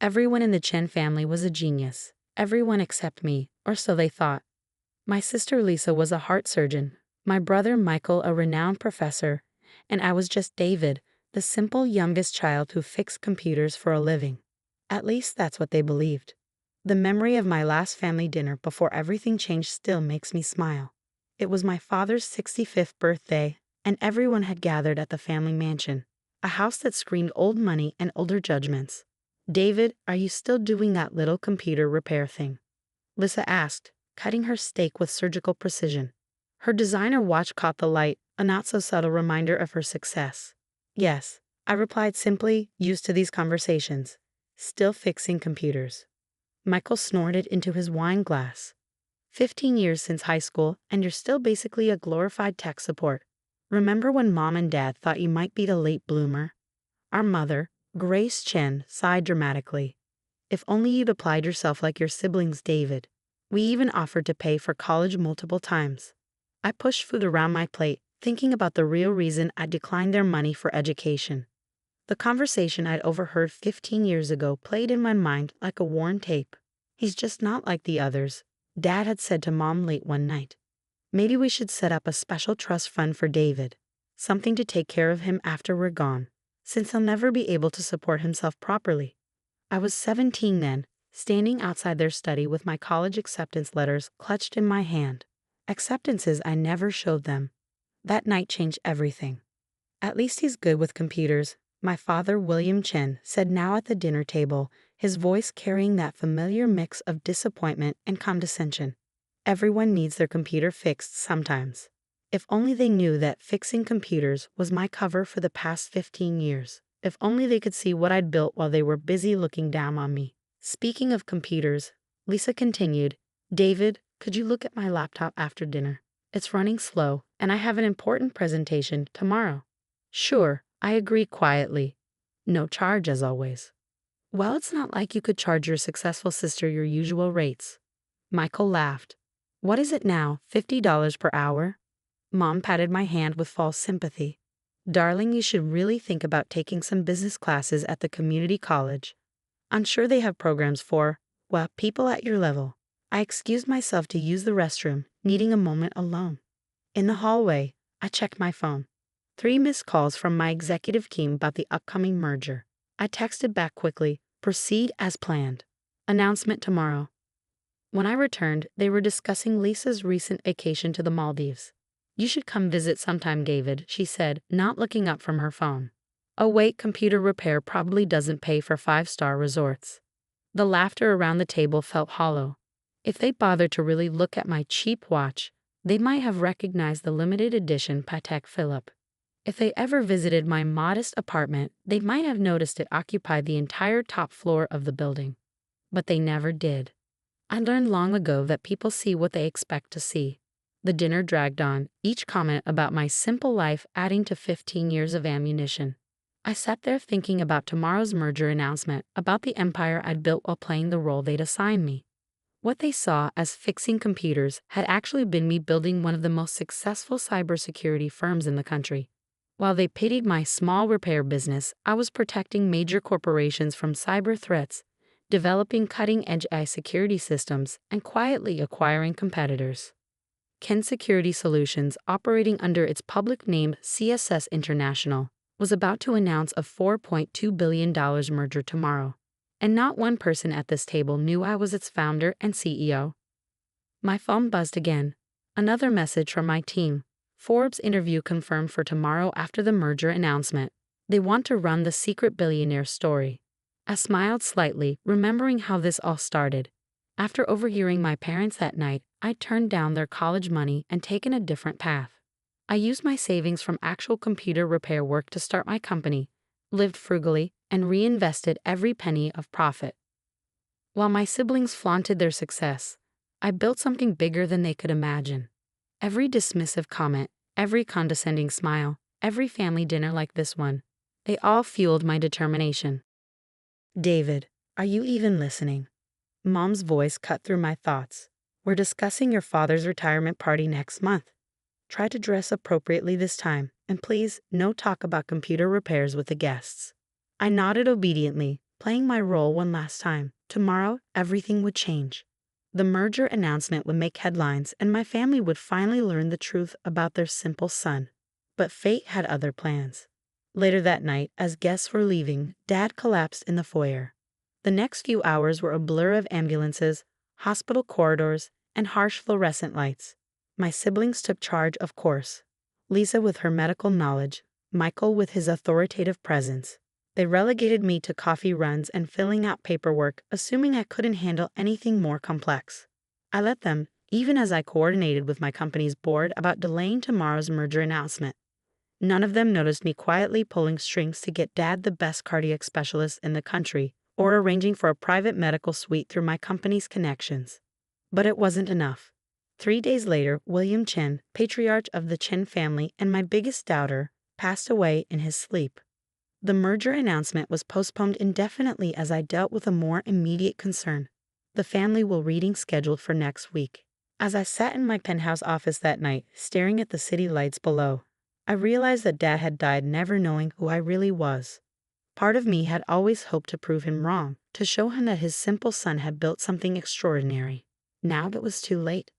Everyone in the Chen family was a genius. Everyone except me, or so they thought. My sister Lisa was a heart surgeon, my brother Michael a renowned professor, and I was just David, the simple youngest child who fixed computers for a living. At least that's what they believed. The memory of my last family dinner before everything changed still makes me smile. It was my father's 65th birthday, and everyone had gathered at the family mansion, a house that screamed old money and older judgments. "David, are you still doing that little computer repair thing?" Lisa asked, cutting her steak with surgical precision. Her designer watch caught the light, a not-so-subtle reminder of her success. "Yes," I replied simply, used to these conversations. "Still fixing computers." Michael snorted into his wine glass. 15 years since high school, and you're still basically a glorified tech support. Remember when Mom and Dad thought you might be a late bloomer? Our mother, Grace Chen, sighed dramatically. "If only you'd applied yourself like your siblings, David." We even offered to pay for college multiple times. I pushed food around my plate, thinking about the real reason I declined their money for education. The conversation I'd overheard 15 years ago played in my mind like a worn tape. "He's just not like the others," Dad had said to Mom late one night. "Maybe we should set up a special trust fund for David, something to take care of him after we're gone, since he'll never be able to support himself properly." I was 17 then, standing outside their study with my college acceptance letters clutched in my hand. Acceptances I never showed them. That night changed everything. "At least he's good with computers," my father, William Chen, said now at the dinner table, his voice carrying that familiar mix of disappointment and condescension. "Everyone needs their computer fixed sometimes." If only they knew that fixing computers was my cover for the past 15 years. If only they could see what I'd built while they were busy looking down on me. Speaking of computers, Lisa continued, "David, could you look at my laptop after dinner? It's running slow, and I have an important presentation tomorrow." "Sure," I agreed quietly. No charge as always. "Well, it's not like you could charge your successful sister your usual rates." Michael laughed. "What is it now, $50 per hour?" Mom patted my hand with false sympathy. "Darling, you should really think about taking some business classes at the community college. I'm sure they have programs for, well, people at your level." I excused myself to use the restroom, needing a moment alone. In the hallway, I checked my phone. 3 missed calls from my executive team about the upcoming merger. I texted back quickly, "Proceed as planned. Announcement tomorrow." When I returned, they were discussing Lisa's recent vacation to the Maldives. "You should come visit sometime, David," she said, not looking up from her phone. "Oh wait, computer repair probably doesn't pay for 5-star resorts." The laughter around the table felt hollow. If they bothered to really look at my cheap watch, they might have recognized the limited edition Patek Philippe. If they ever visited my modest apartment, they might have noticed it occupied the entire top floor of the building. But they never did. I learned long ago that people see what they expect to see. The dinner dragged on, each comment about my simple life adding to 15 years of ammunition. I sat there thinking about tomorrow's merger announcement, about the empire I'd built while playing the role they'd assigned me. What they saw as fixing computers had actually been me building one of the most successful cybersecurity firms in the country. While they pitied my small repair business, I was protecting major corporations from cyber threats, developing cutting-edge AI security systems, and quietly acquiring competitors. Chen Security Solutions, operating under its public name CSS International, was about to announce a $4.2 billion merger tomorrow. And not one person at this table knew I was its founder and CEO. My phone buzzed again. Another message from my team. "Forbes interview confirmed for tomorrow after the merger announcement. They want to run the secret billionaire story." I smiled slightly, remembering how this all started. After overhearing my parents that night, I turned down their college money and taken a different path. I used my savings from actual computer repair work to start my company, lived frugally, and reinvested every penny of profit. While my siblings flaunted their success, I built something bigger than they could imagine. Every dismissive comment, every condescending smile, every family dinner like this one, they all fueled my determination. "David, are you even listening?" Mom's voice cut through my thoughts. "We're discussing your father's retirement party next month. Try to dress appropriately this time, and please, no talk about computer repairs with the guests." I nodded obediently, playing my role one last time. Tomorrow, everything would change. The merger announcement would make headlines, and my family would finally learn the truth about their simple son. But fate had other plans. Later that night, as guests were leaving, Dad collapsed in the foyer. The next few hours were a blur of ambulances, hospital corridors, and harsh fluorescent lights. My siblings took charge, of course. Lisa with her medical knowledge, Michael with his authoritative presence. They relegated me to coffee runs and filling out paperwork, assuming I couldn't handle anything more complex. I let them, even as I coordinated with my company's board about delaying tomorrow's merger announcement. None of them noticed me quietly pulling strings to get Dad the best cardiac specialist in the country, or arranging for a private medical suite through my company's connections. But it wasn't enough. 3 days later, William Chen, patriarch of the Chen family and my biggest doubter, passed away in his sleep. The merger announcement was postponed indefinitely as I dealt with a more immediate concern: the family will reading scheduled for next week. As I sat in my penthouse office that night, staring at the city lights below, I realized that Dad had died never knowing who I really was. Part of me had always hoped to prove him wrong, to show him that his simple son had built something extraordinary. Now it was too late.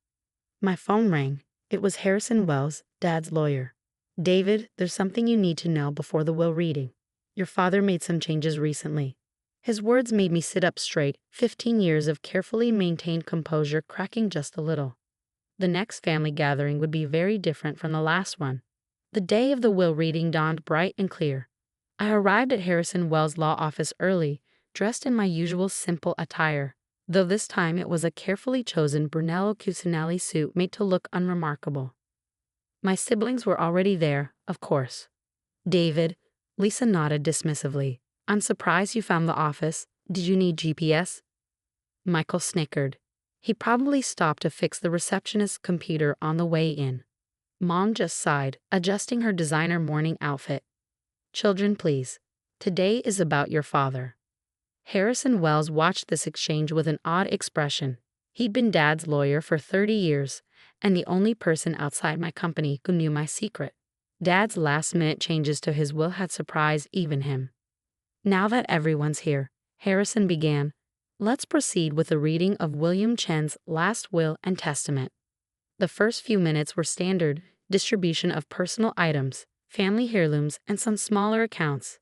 My phone rang. It was Harrison Wells, Dad's lawyer. "David, there's something you need to know before the will reading. Your father made some changes recently." His words made me sit up straight, 15 years of carefully maintained composure cracking just a little. The next family gathering would be very different from the last one. The day of the will reading dawned bright and clear. I arrived at Harrison Wells' law office early, dressed in my usual simple attire, though this time it was a carefully chosen Brunello Cucinelli suit made to look unremarkable. My siblings were already there, of course. "David," Lisa nodded dismissively. "I'm surprised you found the office. Did you need GPS?" Michael snickered. He probably stopped to fix the receptionist's computer on the way in. Mom just sighed, adjusting her designer morning outfit. "Children, please. Today is about your father." Harrison Wells watched this exchange with an odd expression. He'd been Dad's lawyer for 30 years, and the only person outside my company who knew my secret. Dad's last-minute changes to his will had surprised even him. "Now that everyone's here," Harrison began, "let's proceed with the reading of William Chen's last will and testament." The first few minutes were standard: distribution of personal items, family heirlooms, and some smaller accounts.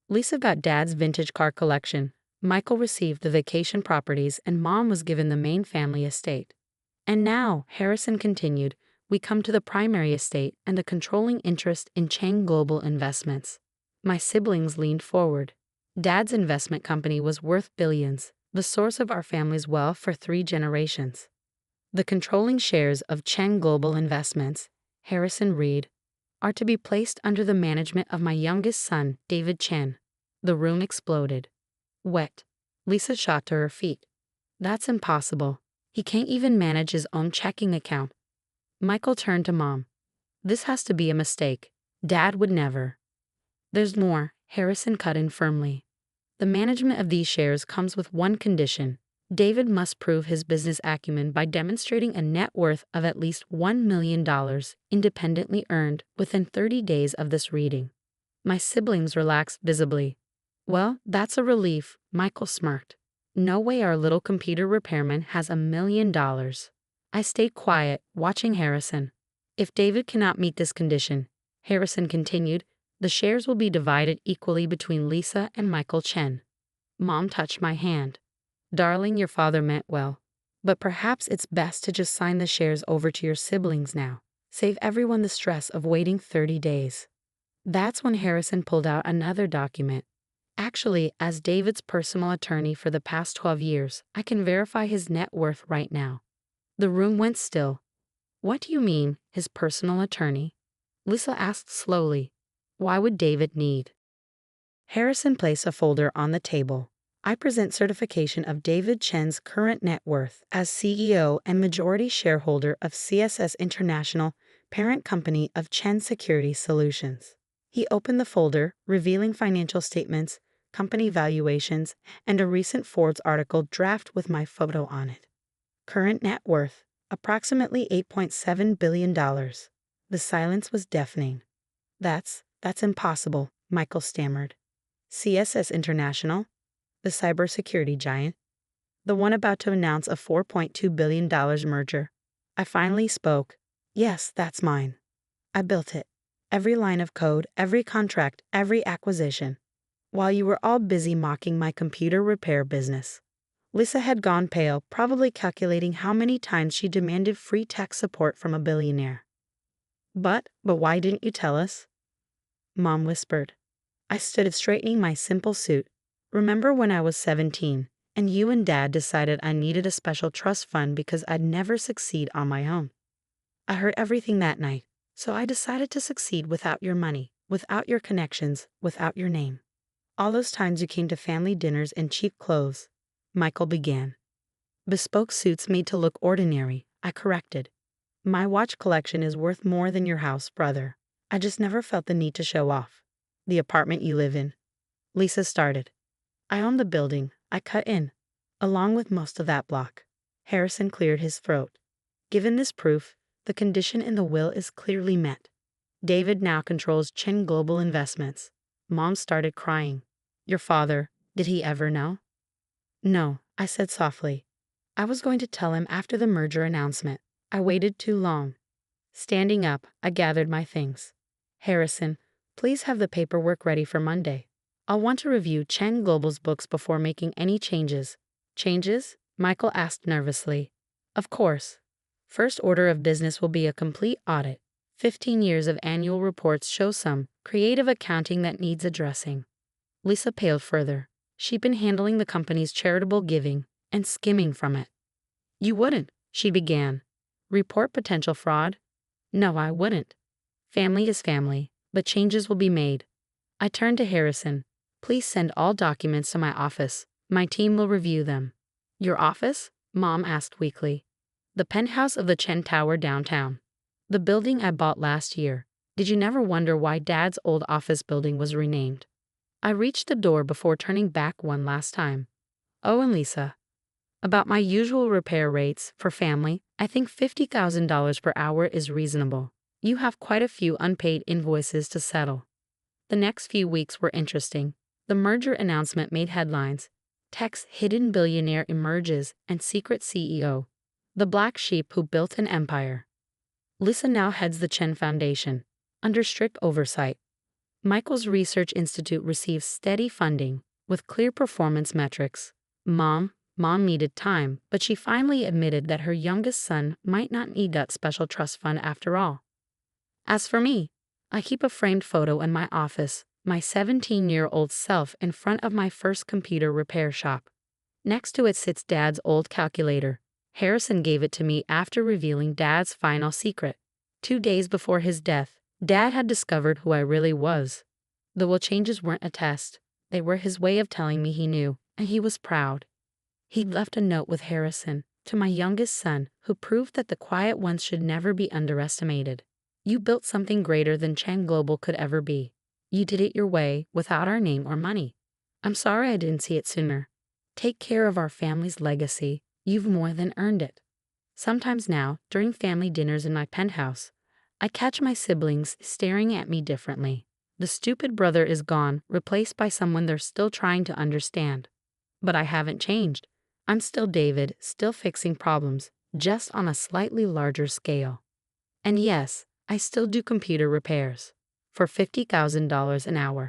Lisa got Dad's vintage car collection, Michael received the vacation properties, and Mom was given the main family estate. "And now," Harrison continued, "we come to the primary estate and the controlling interest in Chen Global Investments." My siblings leaned forward. Dad's investment company was worth billions, the source of our family's wealth for 3 generations. "The controlling shares of Chen Global Investments," Harrison read, "are to be placed under the management of my youngest son, David Chen." The room exploded. "What?" Lisa shot to her feet. "That's impossible. He can't even manage his own checking account." Michael turned to Mom. "This has to be a mistake. Dad would never." "There's more," Harrison cut in firmly. "The management of these shares comes with one condition. David must prove his business acumen by demonstrating a net worth of at least $1 million independently earned within 30 days of this reading." My siblings relaxed visibly. "Well, that's a relief," Michael smirked. "No way our little computer repairman has $1 million. I stayed quiet, watching Harrison. "If David cannot meet this condition," Harrison continued, "the shares will be divided equally between Lisa and Michael Chen." Mom touched my hand. "Darling, your father meant well. But perhaps it's best to just sign the shares over to your siblings now. Save everyone the stress of waiting 30 days. That's when Harrison pulled out another document. "Actually, as David's personal attorney for the past 12 years, I can verify his net worth right now." The room went still. "What do you mean, his personal attorney?" Lisa asked slowly. "Why would David need?" Harrison placed a folder on the table. "I present certification of David Chen's current net worth as CEO and majority shareholder of CSS International, parent company of Chen Security Solutions." He opened the folder, revealing financial statements, company valuations, and a recent Forbes article draft with my photo on it. Current net worth, approximately $8.7 billion. The silence was deafening. That's impossible," Michael stammered. "CSS International? The cybersecurity giant? The one about to announce a $4.2 billion merger. I finally spoke. Yes, that's mine. I built it. Every line of code, every contract, every acquisition. While you were all busy mocking my computer repair business. Lisa had gone pale, probably calculating how many times she demanded free tech support from a billionaire. But why didn't you tell us? Mom whispered. I stood straightening my simple suit. Remember when I was 17, and you and Dad decided I needed a special trust fund because I'd never succeed on my own? I heard everything that night, so I decided to succeed without your money, without your connections, without your name. All those times you came to family dinners in cheap clothes, Michael began. Bespoke suits made to look ordinary, I corrected. My watch collection is worth more than your house, brother. I just never felt the need to show off. The apartment you live in. Lisa started. I own the building. I cut in, along with most of that block. Harrison cleared his throat. Given this proof, the condition in the will is clearly met. David now controls Chen Global Investments. Mom started crying. Your father, did he ever know? No, I said softly. I was going to tell him after the merger announcement. I waited too long. Standing up, I gathered my things. Harrison, please have the paperwork ready for Monday. I'll want to review Chen Global's books before making any changes. Changes? Michael asked nervously. Of course. First order of business will be a complete audit. 15 years of annual reports show some creative accounting that needs addressing. Lisa paled further. She'd been handling the company's charitable giving and skimming from it. You wouldn't, she began. Report potential fraud? No, I wouldn't. Family is family, but changes will be made. I turned to Harrison. Please send all documents to my office. My team will review them. Your office? Mom asked weakly. The penthouse of the Chen Tower downtown. The building I bought last year. Did you never wonder why Dad's old office building was renamed? I reached the door before turning back one last time. Oh, and Lisa. About my usual repair rates for family, I think $50,000 per hour is reasonable. You have quite a few unpaid invoices to settle. The next few weeks were interesting. The merger announcement made headlines. Tech's hidden billionaire emerges and secret CEO. The black sheep who built an empire. Lisa now heads the Chen Foundation, under strict oversight. Michael's research institute receives steady funding, with clear performance metrics. Mom needed time, but she finally admitted that her youngest son might not need that special trust fund after all. As for me, I keep a framed photo in my office, my 17-year-old self in front of my first computer repair shop. Next to it sits Dad's old calculator. Harrison gave it to me after revealing Dad's final secret. 2 days before his death, Dad had discovered who I really was. The will changes weren't a test. They were his way of telling me he knew, and he was proud. He'd left a note with Harrison, to my youngest son, who proved that the quiet ones should never be underestimated. You built something greater than Chen Global could ever be. You did it your way, without our name or money. I'm sorry I didn't see it sooner. Take care of our family's legacy. You've more than earned it. Sometimes now, during family dinners in my penthouse, I catch my siblings staring at me differently. The stupid brother is gone, replaced by someone they're still trying to understand. But I haven't changed. I'm still David, still fixing problems, just on a slightly larger scale. And yes, I still do computer repairs. For $50,000 an hour.